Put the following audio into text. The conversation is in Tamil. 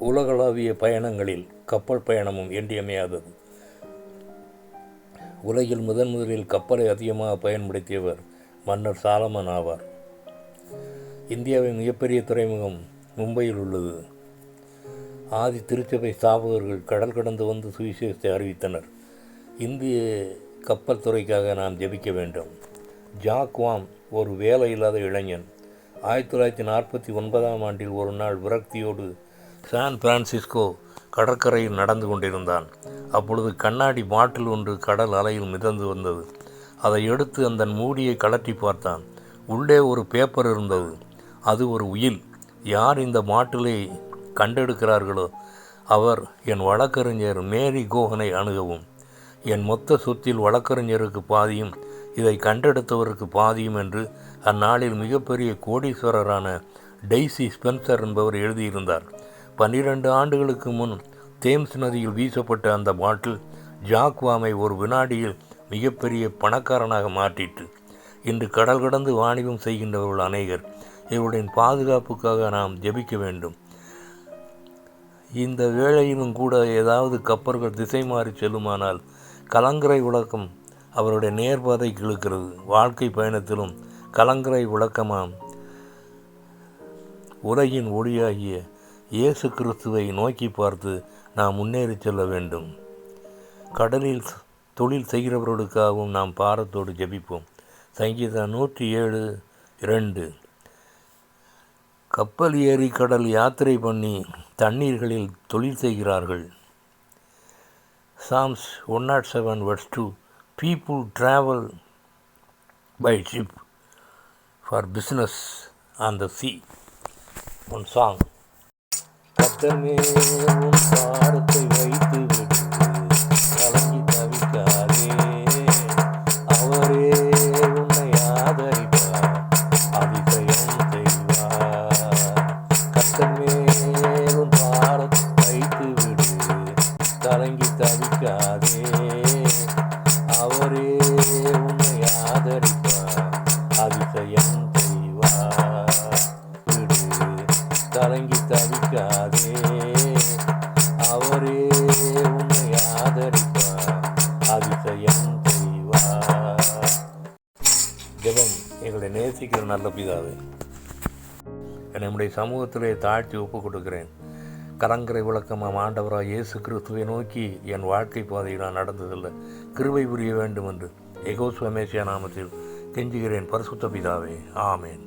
உலகளாவிய பயணங்களில் கப்பல் பயணமும் இன்றியமையாதது. உலகில் முதலில் கப்பலை அதிகமாக பயன்படுத்தியவர் மன்னர் சாலமன் ஆவார். இந்தியாவின் மிகப்பெரிய துறைமுகம் மும்பையில் உள்ளது. ஆதி திருச்சபை ஸ்தாபகர்கள் கடல் கடந்து வந்து சுவிசேஷத்தை அறிவித்தனர். இந்திய கப்பல் துறைக்காக நாம் ஜெபிக்க வேண்டும். ஜாக் வாம் ஒரு வேலை இல்லாத இளைஞன். 1949ஆம் ஆண்டில் ஒரு நாள் விரக்தியோடு சான் பிரான்சிஸ்கோ கடற்கரையில் நடந்து கொண்டிருந்தான். அப்பொழுது கண்ணாடி பாட்டில் ஒன்று கடல் அலையில் மிதந்து வந்தது. அதை எடுத்து அந்த மூடியை கழற்றி பார்த்தான். உள்ளே ஒரு பேப்பர் இருந்தது. அது ஒரு உயில். யார் இந்த பாட்டிலை கண்டெடுக்கிறார்களோ அவர் என் வழக்கறிஞர் மேரி கோகனை அணுகவும். என் மொத்த சொத்தில் வழக்கறிஞருக்கு பாதியும் இதை கண்டெடுத்தவருக்கு பாதியும் என்று அந்நாளில் மிகப்பெரிய கோடீஸ்வரரான டெய்சி ஸ்பென்சர் என்பவர் எழுதியிருந்தார். 12 ஆண்டுகளுக்கு முன் தேம்ஸ் நதியில் வீசப்பட்ட அந்த பாட்டில் ஜாக் வாமை ஒரு வினாடியில் மிகப்பெரிய பணக்காரனாக மாற்றிற்று. இன்று கடல் கடந்து வாணிபம் செய்கின்றவர்கள் அநேகர். இவருடைய பாதுகாப்புக்காக நாம் ஜெபிக்க வேண்டும். இந்த வேளையிலும் கூட ஏதாவது கப்பல்கள் திசை மாறி செல்லுமானால் கலங்கரை விளக்கம் அவருடைய நேர்பாதைக்கு இழுக்கிறது. வாழ்க்கை பயணத்திலும் கலங்கரை விளக்கமாம் உலகின் ஒளியாகிய இயேசு கிறிஸ்துவை நோக்கி பார்த்து நாம் முன்னேறி செல்ல வேண்டும். கடலில் தொழில் செய்கிறவர்களுக்காகவும் நாம் பாரத்தோடு ஜெபிப்போம். சங்கீதம் 107:2. கப்பல் ஏறி கடல் யாத்திரை பண்ணி தண்ணீர்களில் தொழில் செய்கிறார்கள். Psalms 107:2. People travel by ship for business on the sea. One song. கர்த்தர் மேல் உன் பாரத்தை வைத்து விடு, கலங்கி தவிக்காதே, அவரே உன்னை ஆதரிப்பார், அதிசயம் செய்வார். கர்த்தர் மேல் உன் பாரத்தை வைத்து விடு, கலங்கி தவிக்காதே, அவரே உன்னை ஆதரிப்பார், அதிசயம் செய்வார். விடு, கலங்கி தவிக்காதே, அவரே உன்னை ஆதரிப்பார், அதிசயம் செய்வார். ஜெபம். எங்களை நேசிக்கிற நல்ல பிதாவே, நம்முடைய சமூகத்திலே தாழ்த்தி ஒப்புக் கொடுக்கிறேன். கலங்கரை விளக்கமாம் ஆண்டவராக இயேசு கிறிஸ்துவை நோக்கி என் வாழ்க்கை பாதையில் நான் நடந்ததில்லை, கிருபை புரிய வேண்டும் என்று எகோஸ்வ மேசியா நாமத்தில் கெஞ்சுகிறேன் பரிசுத்த பிதாவே. ஆமேன்.